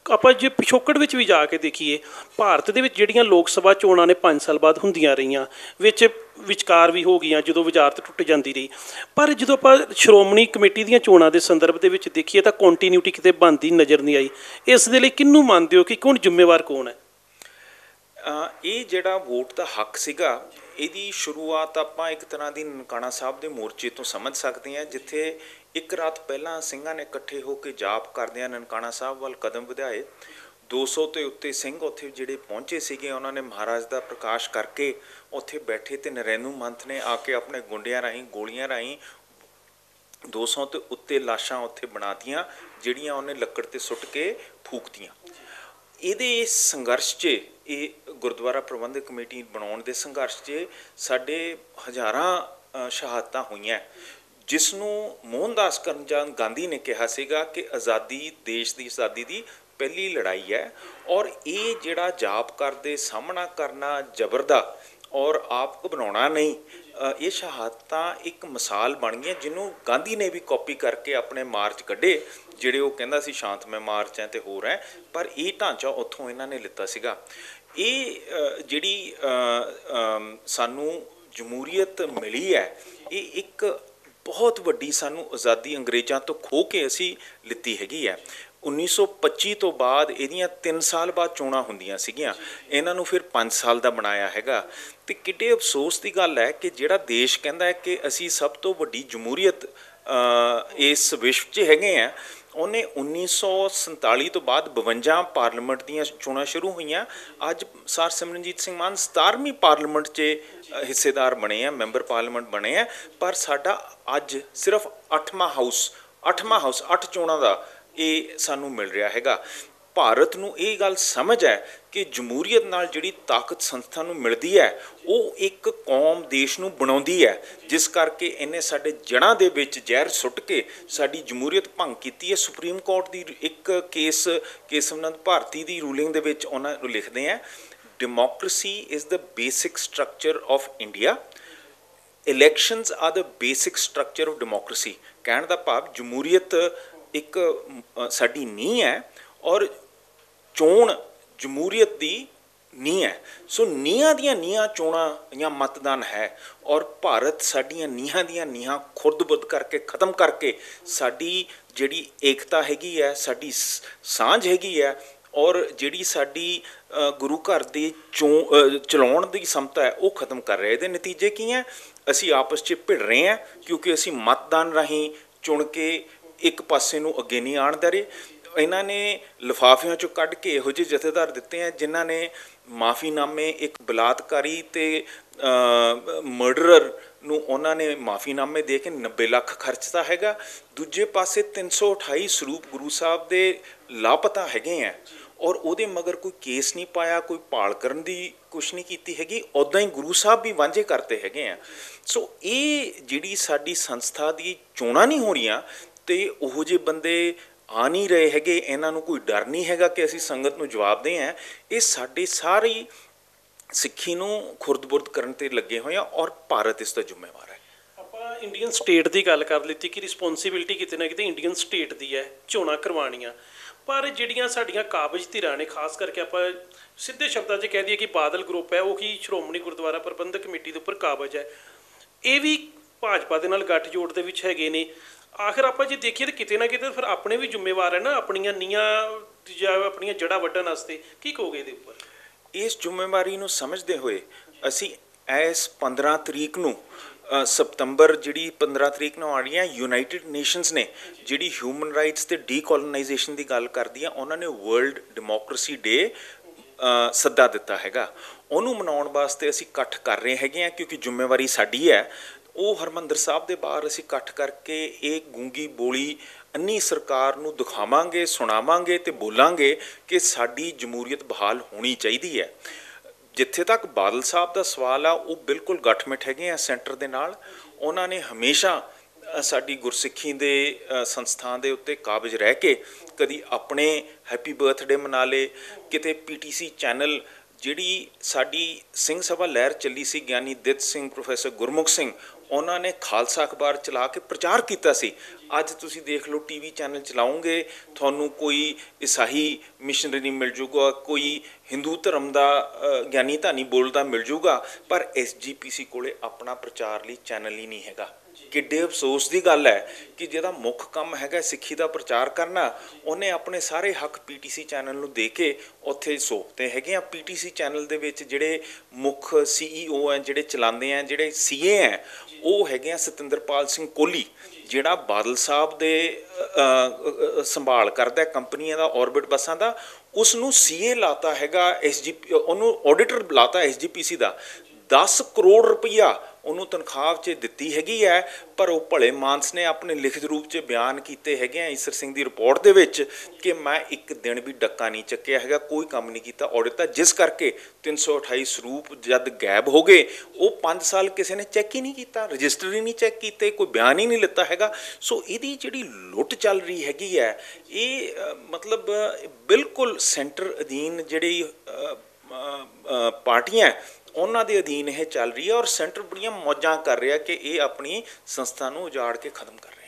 ਆਪਾਂ ਜੇ ਪਿਛੋਕੜ ਵਿੱਚ ਵੀ ਜਾ ਕੇ ਦੇਖੀਏ, ਭਾਰਤ ਦੇ ਵਿੱਚ ਜਿਹੜੀਆਂ ਲੋਕ ਸਭਾ ਚੋਣਾਂ ਨੇ 5 ਸਾਲ ਬਾਅਦ ਹੁੰਦੀਆਂ ਰਹੀਆਂ, ਵਿੱਚ ਵਿਚਕਾਰ ਵੀ ਹੋ ਗਈਆਂ ਜਦੋਂ ਵਜ਼ਾਰਤ ਟੁੱਟ ਜਾਂਦੀ ਰਹੀ, ਪਰ ਜਦੋਂ ਆਪਾਂ ਸ਼੍ਰੋਮਣੀ ਕਮੇਟੀ ਦੀਆਂ ਚੋਣਾਂ ਦੇ ਸੰਦਰਭ ਦੇ ਵਿੱਚ ਦੇਖੀਏ ਤਾਂ ਕੰਟੀਨਿਊਟੀ ਕਿਤੇ ਬਣਦੀ ਨਜ਼ਰ ਨਹੀਂ ਆਈ। ਇਸ ਦੇ ਲਈ ਕਿਹਨੂੰ ਮੰਨਦੇ ਹੋ ਕਿ ਕੌਣ ਜ਼ਿੰਮੇਵਾਰ ਕੌਣ ਹੈ? ਇਹ ਜਿਹੜਾ ਵੋਟ ਦਾ ਹੱਕ ਸੀਗਾ, ਇਹਦੀ ਸ਼ੁਰੂਆਤ ਆਪਾਂ ਇੱਕ ਤਰ੍ਹਾਂ ਦੀ ਨਨਕਾਣਾ ਸਾਹਿਬ ਦੇ ਮੋਰਚੇ ਤੋਂ ਸਮਝ ਸਕਦੇ ਹਾਂ, ਜਿੱਥੇ ਇੱਕ ਰਾਤ ਪਹਿਲਾਂ ਸਿੰਘਾਂ ਨੇ ਇਕੱਠੇ ਹੋ ਕੇ ਜਾਪ ਕਰਦਿਆਂ ਨਨਕਾਣਾ ਸਾਹਿਬ ਵੱਲ ਕਦਮ ਵਧਾਏ। 200 ਤੋਂ ਉੱਤੇ ਸਿੰਘ ਉੱਥੇ ਜਿਹੜੇ ਪਹੁੰਚੇ ਸੀਗੇ, ਉਹਨਾਂ ਨੇ ਮਹਾਰਾਜ ਦਾ ਪ੍ਰਕਾਸ਼ ਕਰਕੇ ਉੱਥੇ ਬੈਠੇ ਅਤੇ ਨਰੈਣੂ ਮੰਥ ਨੇ ਆ ਕੇ ਆਪਣੇ ਗੁੰਡਿਆਂ ਰਾਹੀਂ, ਗੋਲੀਆਂ ਰਾਹੀਂ 200 ਤੋਂ ਉੱਤੇ ਲਾਸ਼ਾਂ ਉੱਥੇ ਬਣਾਤੀਆਂ, ਜਿਹੜੀਆਂ ਉਹਨੇ ਲੱਕੜ 'ਤੇ ਸੁੱਟ ਕੇ ਫੂਕਤੀਆਂ। ਇਹਦੇ ਸੰਘਰਸ਼ 'ਚ, ਇਹ ਗੁਰਦੁਆਰਾ ਪ੍ਰਬੰਧਕ ਕਮੇਟੀ ਬਣਾਉਣ ਦੇ ਸੰਘਰਸ਼ 'ਚ ਸਾਡੇ ਹਜ਼ਾਰਾਂ ਸ਼ਹਾਦਤਾਂ ਹੋਈਆਂ, ਜਿਸ ਨੂੰ ਮੋਹਨਦਾਸ ਕਰਮਚੰਦ ਗਾਂਧੀ ਨੇ ਕਿਹਾ ਸੀਗਾ ਕਿ ਆਜ਼ਾਦੀ, ਦੇਸ਼ ਦੀ ਆਜ਼ਾਦੀ ਦੀ ਪਹਿਲੀ ਲੜਾਈ ਹੈ। ਔਰ ਇਹ ਜਿਹੜਾ ਜਾਪ ਕਰਦੇ ਸਾਹਮਣਾ ਕਰਨਾ ਜ਼ਬਰ ਦਾ ਔਰ ਆਪ ਘਬਰਾਉਣਾ ਨਹੀਂ, ਇਹ ਸ਼ਹਾਦਤਾਂ ਇੱਕ ਮਿਸਾਲ ਬਣ ਗਈਆਂ, ਜਿਹਨੂੰ ਗਾਂਧੀ ਨੇ ਵੀ ਕਾਪੀ ਕਰਕੇ ਆਪਣੇ ਮਾਰਚ ਕੱਢੇ, ਜਿਹੜੇ ਉਹ ਕਹਿੰਦਾ ਸੀ ਸ਼ਾਂਤਮਈ ਮਾਰਚ ਹੈ ਅਤੇ ਹੋਰ ਹੈ, ਪਰ ਇਹ ਢਾਂਚਾ ਉੱਥੋਂ ਇਹਨਾਂ ਨੇ ਲਿੱਤਾ ਸੀਗਾ। ਇਹ ਜਿਹੜੀ ਸਾਨੂੰ ਜਮਹੂਰੀਅਤ ਮਿਲੀ ਹੈ, ਇਹ ਇੱਕ ਬਹੁਤ ਵੱਡੀ ਸਾਨੂੰ ਆਜ਼ਾਦੀ ਅੰਗਰੇਜ਼ਾਂ ਤੋਂ ਖੋਹ ਕੇ ਅਸੀਂ ਲਿੱਤੀ ਹੈਗੀ ਹੈ। 1925 ਤੋਂ ਬਾਅਦ ਇਹਦੀਆਂ 3 ਸਾਲ ਬਾਅਦ ਚੋਣਾਂ ਹੁੰਦੀਆਂ ਸੀਗੀਆਂ, ਇਹਨਾਂ ਨੂੰ ਫਿਰ 5 ਸਾਲ ਦਾ ਬਣਾਇਆ ਹੈਗਾ। ਅਤੇ ਕਿੱਡੇ ਅਫਸੋਸ ਦੀ ਗੱਲ ਹੈ ਕਿ ਜਿਹੜਾ ਦੇਸ਼ ਕਹਿੰਦਾ ਹੈ ਕਿ ਅਸੀਂ ਸਭ ਤੋਂ ਵੱਡੀ ਜਮਹੂਰੀਅਤ ਇਸ ਵਿਸ਼ਵ 'ਚ ਹੈਗੇ ਹਾਂ, ਉਹਨੇ 1947 ਤੋਂ ਬਾਅਦ 52 ਪਾਰਲੀਮੈਂਟ ਦੀਆਂ ਚੋਣਾਂ ਸ਼ੁਰੂ ਹੋਈਆਂ। ਅੱਜ ਸਰ ਸਿਮਰਨਜੀਤ ਸਿੰਘ ਮਾਨ 17ਵੀਂ ਪਾਰਲੀਮੈਂਟ 'ਚ ਹਿੱਸੇਦਾਰ ਬਣੇ ਆ, ਮੈਂਬਰ ਪਾਰਲੀਮੈਂਟ ਬਣੇ ਆ, ਪਰ ਸਾਡਾ ਅੱਜ ਸਿਰਫ 8ਵਾਂ ਹਾਊਸ 8 ਚੋਣਾਂ ਦਾ ਇਹ ਸਾਨੂੰ ਮਿਲ ਰਿਹਾ ਹੈਗਾ। ਭਾਰਤ ਨੂੰ ਇਹ ਗੱਲ ਸਮਝ ਹੈ ਕਿ ਜਮਹੂਰੀਅਤ ਨਾਲ ਜਿਹੜੀ ਤਾਕਤ ਸੰਸਥਾ ਨੂੰ ਮਿਲਦੀ ਹੈ, ਉਹ ਇੱਕ ਕੌਮ, ਦੇਸ਼ ਨੂੰ ਬਣਾਉਂਦੀ ਹੈ, ਜਿਸ ਕਰਕੇ ਇਹਨੇ ਸਾਡੇ ਜੜ੍ਹਾਂ ਦੇ ਵਿੱਚ ਜ਼ਹਿਰ ਸੁੱਟ ਕੇ ਸਾਡੀ ਜਮਹੂਰੀਅਤ ਭੰਗ ਕੀਤੀ ਹੈ। ਸੁਪਰੀਮ ਕੋਰਟ ਦੀ ਇੱਕ ਕੇਸ, ਕੇਸਵਨੰਦ ਭਾਰਤੀ ਦੀ ਰੂਲਿੰਗ ਦੇ ਵਿੱਚ ਉਹਨਾਂ ਨੂੰ ਲਿਖਦੇ ਹੈ, democracy is the basic structure of India, elections are the basic structure of democracy. ਕਹਿਣ ਦਾ ਭਾਵ ਜਮਹੂਰੀਅਤ ਇੱਕ ਸਾਡੀ ਨੀਂਹ ਹੈ ਔਰ ਚੋਣ ਜਮਹੂਰੀਅਤ ਦੀ ਨੀਂਹ ਹੈ। ਸੋ ਨੀਹਾਂ ਦੀਆਂ ਨੀਹਾਂ ਚੋਣਾਂ ਜਾਂ ਮਤਦਾਨ ਹੈ, ਔਰ ਭਾਰਤ ਸਾਡੀਆਂ ਨੀਹਾਂ ਦੀਆਂ ਨੀਹਾਂ ਖੁਰਦ-ਬੁਰਦ ਕਰਕੇ, ਖ਼ਤਮ ਕਰਕੇ ਸਾਡੀ ਜਿਹੜੀ ਏਕਤਾ ਹੈਗੀ ਹੈ, ਸਾਡੀ ਸਾਂਝ ਹੈਗੀ ਹੈ, ਔਰ ਜਿਹੜੀ ਸਾਡੀ ਗੁਰੂ ਘਰ ਦੀ ਚਲਾਉਣ ਦੀ ਸਮਤਾ ਹੈ, ਉਹ ਖ਼ਤਮ ਕਰ ਰਿਹਾ। ਇਹਦੇ ਨਤੀਜੇ ਕੀ ਹੈ? ਅਸੀਂ ਆਪਸ 'ਚ ਭਿੜ ਰਹੇ ਹਾਂ, ਕਿਉਂਕਿ ਅਸੀਂ ਮਤਦਾਨ ਰਾਹੀਂ ਚੁਣ ਕੇ ਇੱਕ ਪਾਸੇ ਨੂੰ ਅੱਗੇ ਨਹੀਂ ਆਉਣ ਦੇ ਰਹੇ। ਇਹਨਾਂ ਨੇ ਲਿਫਾਫਿਆਂ 'ਚੋਂ ਕੱਢ ਕੇ ਇਹੋ ਜਿਹੇ ਜਥੇਦਾਰ ਦਿੱਤੇ ਹੈ, ਜਿਨ੍ਹਾਂ ਨੇ ਮਾਫੀਨਾਮੇ, ਇੱਕ ਬਲਾਤਕਾਰੀ ਅਤੇ ਮਰਡਰਰ ਨੂੰ ਉਹਨਾਂ ਨੇ ਮਾਫੀਨਾਮੇ ਦੇ ਕੇ 90 ਲੱਖ ਖਰਚਦਾ ਹੈਗਾ। ਦੂਜੇ ਪਾਸੇ 328 ਸਰੂਪ ਗੁਰੂ ਸਾਹਿਬ ਦੇ ਲਾਪਤਾ ਹੈਗੇ ਹੈ, ਔਰ ਉਹਦੇ ਮਗਰ ਕੋਈ ਕੇਸ ਨਹੀਂ ਪਾਇਆ, ਕੋਈ ਭਾਲ ਕਰਨ ਦੀ ਕੁਛ ਨਹੀਂ ਕੀਤੀ ਹੈਗੀ, ਉੱਦਾਂ ਹੀ ਗੁਰੂ ਸਾਹਿਬ ਵੀ ਵਾਂਝੇ ਕਰਤੇ ਹੈਗੇ ਆ। ਸੋ ਇਹ ਜਿਹੜੀ ਸਾਡੀ ਸੰਸਥਾ ਦੀ ਚੋਣਾਂ ਨਹੀਂ ਹੋ ਰਹੀਆਂ, ਅਤੇ ਉਹੋ ਜਿਹੇ ਬੰਦੇ ਆ ਨਹੀਂ ਰਹੇ ਹੈਗੇ, ਇਹਨਾਂ ਨੂੰ ਕੋਈ ਡਰ ਨਹੀਂ ਹੈਗਾ ਕਿ ਅਸੀਂ ਸੰਗਤ ਨੂੰ ਜਵਾਬ ਦੇ ਹਾਂ। ਇਹ ਸਾਡੀ ਸਾਰੀ ਸਿੱਖੀ ਨੂੰ ਖੁਰਦ-ਬੁਰਦ ਕਰਨ 'ਤੇ ਲੱਗੇ ਹੋਏ ਆ, ਔਰ ਭਾਰਤ ਇਸ ਦਾ ਜ਼ਿੰਮੇਵਾਰ ਹੈ। ਆਪਾਂ ਇੰਡੀਅਨ ਸਟੇਟ ਦੀ ਗੱਲ ਕਰ ਲਿੱਤੀ ਕਿ ਰਿਸਪੋਂਸੀਬਿਲਿਟੀ ਕਿਤੇ ਨਾ ਕਿਤੇ ਇੰਡੀਅਨ ਸਟੇਟ ਦੀ ਹੈ ਚੋਣਾਂ ਕਰਵਾਉਣੀਆਂ, ਪਰ ਜਿਹੜੀਆਂ ਸਾਡੀਆਂ ਕਾਬਜ਼ ਧਿਰਾਂ ਨੇ, ਖਾਸ ਕਰਕੇ ਆਪਾਂ ਸਿੱਧੇ ਸ਼ਬਦਾਂ 'ਚ ਕਹਿ ਦਈਏ ਕਿ ਬਾਦਲ ਗਰੁੱਪ ਹੈ, ਉਹ ਕੀ ਸ਼੍ਰੋਮਣੀ ਗੁਰਦੁਆਰਾ ਪ੍ਰਬੰਧਕ ਕਮੇਟੀ ਦੇ ਉੱਪਰ ਕਾਬਜ਼ ਹੈ, ਇਹ ਵੀ ਭਾਜਪਾ ਦੇ ਨਾਲ ਗੱਠਜੋੜ ਦੇ ਵਿੱਚ ਹੈਗੇ ਨੇ। ਆਖਿਰ ਆਪਾਂ ਜੇ ਦੇਖੀਏ ਤਾਂ ਕਿਤੇ ਨਾ ਕਿਤੇ ਫਿਰ ਆਪਣੇ ਵੀ ਜ਼ਿੰਮੇਵਾਰ ਹੈ ਨਾ, ਆਪਣੀਆਂ ਨੀਹਾਂ ਜਾਂ ਆਪਣੀਆਂ ਜੜ੍ਹਾਂ ਵੱਢਣ ਵਾਸਤੇ। ਕੀ ਕਹੋਗੇ ਇਹਦੇ ਉੱਪਰ? ਇਸ ਜ਼ਿੰਮੇਵਾਰੀ ਨੂੰ ਸਮਝਦੇ ਹੋਏ ਅਸੀਂ ਇਸ 15 ਤਰੀਕ ਨੂੰ ਸਤੰਬਰ, ਜਿਹੜੀ 15 ਤਰੀਕ ਨੂੰ ਆ ਰਹੀ ਹੈ, ਯੂਨਾਈਟਿਡ ਨੇਸ਼ਨਸ ਨੇ ਜਿਹੜੀ ਹਿਊਮਨ ਰਾਈਟਸ ਅਤੇ ਡੀਕੋਲੋਨਾਈਜੇਸ਼ਨ ਦੀ ਗੱਲ ਕਰਦੀ ਆ, ਉਹਨਾਂ ਨੇ ਵਰਲਡ ਡੈਮੋਕ੍ਰੇਸੀ ਡੇ ਸੱਦਾ ਦਿੱਤਾ ਹੈਗਾ। ਉਹਨੂੰ ਮਨਾਉਣ ਵਾਸਤੇ ਅਸੀਂ ਇਕੱਠ ਕਰ ਰਹੇ ਹੈਗੇ ਹਾਂ, ਕਿਉਂਕਿ ਜ਼ਿੰਮੇਵਾਰੀ ਸਾਡੀ ਹੈ। ਉਹ ਹਰਿਮੰਦਰ ਸਾਹਿਬ ਦੇ ਬਾਹਰ ਅਸੀਂ ਇਕੱਠ ਕਰਕੇ ਇਹ ਗੂੰਗੀ ਬੋਲੀ ਅੰਨੀ ਸਰਕਾਰ ਨੂੰ ਦਿਖਾਵਾਂਗੇ, ਸੁਣਾਵਾਂਗੇ ਅਤੇ ਬੋਲਾਂਗੇ ਕਿ ਸਾਡੀ ਜਮਹੂਰੀਅਤ ਬਹਾਲ ਹੋਣੀ ਚਾਹੀਦੀ ਹੈ। ਜਿੱਥੇ ਤੱਕ ਬਾਦਲ ਸਾਹਿਬ ਦਾ ਸਵਾਲ ਆ, ਉਹ ਬਿਲਕੁਲ ਗੱਠਮਿੱਠ ਹੈਗੇ ਆ ਸੈਂਟਰ ਦੇ ਨਾਲ। ਉਹਨਾਂ ਨੇ ਹਮੇਸ਼ਾ ਸਾਡੀ ਗੁਰਸਿੱਖੀ ਦੇ ਸੰਸਥਾਨ ਦੇ ਉੱਤੇ ਕਾਬਜ਼ ਰਹਿ ਕੇ ਕਦੀ ਆਪਣੇ ਹੈਪੀ ਬਰਥਡੇ ਮਨਾ ਲਏ, ਕਿਤੇ PTC ਚੈਨਲ, ਜਿਹੜੀ ਸਾਡੀ ਸਿੰਘ ਸਭਾ ਲਹਿਰ ਚੱਲੀ ਸੀ, ਗਿਆਨੀ ਦਿੱਤ ਸਿੰਘ, ਪ੍ਰੋਫੈਸਰ ਗੁਰਮੁਖ ਸਿੰਘ, ਉਹਨਾਂ ਨੇ ਖਾਲਸਾ ਅਖਬਾਰ ਚਲਾ ਕੇ ਪ੍ਰਚਾਰ ਕੀਤਾ ਸੀ। ਅੱਜ ਤੁਸੀਂ ਦੇਖ ਲਓ ਟੀਵੀ ਚੈਨਲ ਚਲਾਓਗੇ, ਤੁਹਾਨੂੰ ਕੋਈ ਈਸਾਈ ਮਿਸ਼ਨਰੀ ਮਿਲ ਜੂਗਾ, ਕੋਈ ਹਿੰਦੂ ਧਰਮ ਦਾ ਗਿਆਨੀ ਧਾਨੀ ਬੋਲਦਾ ਮਿਲ ਜੂਗਾ, ਪਰ SGPC ਕੋਲੇ ਆਪਣਾ ਪ੍ਰਚਾਰ ਲਈ ਚੈਨਲ ਹੀ ਨਹੀਂ ਹੈਗਾ। ਕਿੱਡੇ ਅਫਸੋਸ ਦੀ ਗੱਲ ਹੈ ਕਿ ਜਿਹਦਾ ਮੁੱਖ ਕੰਮ ਹੈਗਾ ਸਿੱਖੀ ਦਾ ਪ੍ਰਚਾਰ ਕਰਨਾ, ਉਹਨੇ ਆਪਣੇ ਸਾਰੇ ਹੱਕ PTC ਚੈਨਲ ਨੂੰ ਦੇ ਕੇ ਉੱਥੇ ਸੌਂਪਤੇ ਹੈਗੇ ਆ। PTC ਚੈਨਲ ਦੇ ਵਿੱਚ ਜਿਹੜੇ ਮੁੱਖ CEO ਹੈ, ਜਿਹੜੇ ਚਲਾਉਂਦੇ ਆ, ਜਿਹੜੇ CA ਹੈ, ਉਹ ਹੈਗੇ ਆ ਸਤਿੰਦਰਪਾਲ ਸਿੰਘ ਕੋਹਲੀ, ਜਿਹੜਾ ਬਾਦਲ ਸਾਹਿਬ ਦੇ ਸੰਭਾਲ ਕਰਦਾ ਕੰਪਨੀਆਂ ਦਾ, ਔਰਬਿਟ ਬੱਸਾਂ ਦਾ। ਉਸ ਨੂੰ CA ਲਾਤਾ ਹੈਗਾ ਉਹਨੂੰ ਆਡੀਟਰ ਲਾਤਾ SGPC ਦਾ। 10 ਕਰੋੜ ਰੁਪਈਆ ਉਹਨੂੰ ਤਨਖਾਹ 'ਚ ਦਿੱਤੀ ਹੈਗੀ ਹੈ, ਪਰ ਉਹ ਭਲੇ ਮਾਨਸ ਨੇ ਆਪਣੇ ਲਿਖਤ ਰੂਪ 'ਚ ਬਿਆਨ ਕੀਤੇ ਹੈਗੇ ਆ ਈਸਰ ਸਿੰਘ ਦੀ ਰਿਪੋਰਟ ਦੇ ਵਿੱਚ ਕਿ ਮੈਂ ਇੱਕ ਦਿਨ ਵੀ ਡੱਕਾ ਨਹੀਂ ਚੱਕਿਆ ਹੈਗਾ, ਕੋਈ ਕੰਮ ਨਹੀਂ ਕੀਤਾ ਆਡਿਟ ਦਾ, ਜਿਸ ਕਰਕੇ 328 ਸਰੂਪ ਜਦ ਗਾਇਬ ਹੋ ਗਏ, ਉਹ 5 ਸਾਲ ਕਿਸੇ ਨੇ ਚੈੱਕ ਹੀ ਨਹੀਂ ਕੀਤਾ, ਰਜਿਸਟਰ ਹੀ ਨਹੀਂ ਚੈੱਕ ਕੀਤੇ, ਕੋਈ ਬਿਆਨ ਹੀ ਨਹੀਂ ਲਿੱਤਾ ਹੈਗਾ। ਸੋ ਇਹਦੀ ਜਿਹੜੀ ਲੁੱਟ ਚੱਲ ਰਹੀ ਹੈਗੀ ਹੈ, ਇਹ ਮਤਲਬ ਬਿਲਕੁਲ ਸੈਂਟਰ ਅਧੀਨ ਜਿਹੜੀ ਪਾਰਟੀਆਂ ਉਹਨਾਂ ਦੇ ਅਧੀਨ ਇਹ ਚੱਲ ਰਹੀ ਹੈ, ਔਰ ਸੈਂਟਰ ਬੜੀਆਂ ਮੌਜਾਂ ਕਰ ਰਿਹਾ ਕਿ ਇਹ ਆਪਣੀ ਸੰਸਥਾ ਨੂੰ ਉਜਾੜ ਕੇ ਖਤਮ ਕਰ ਰਿਹਾ।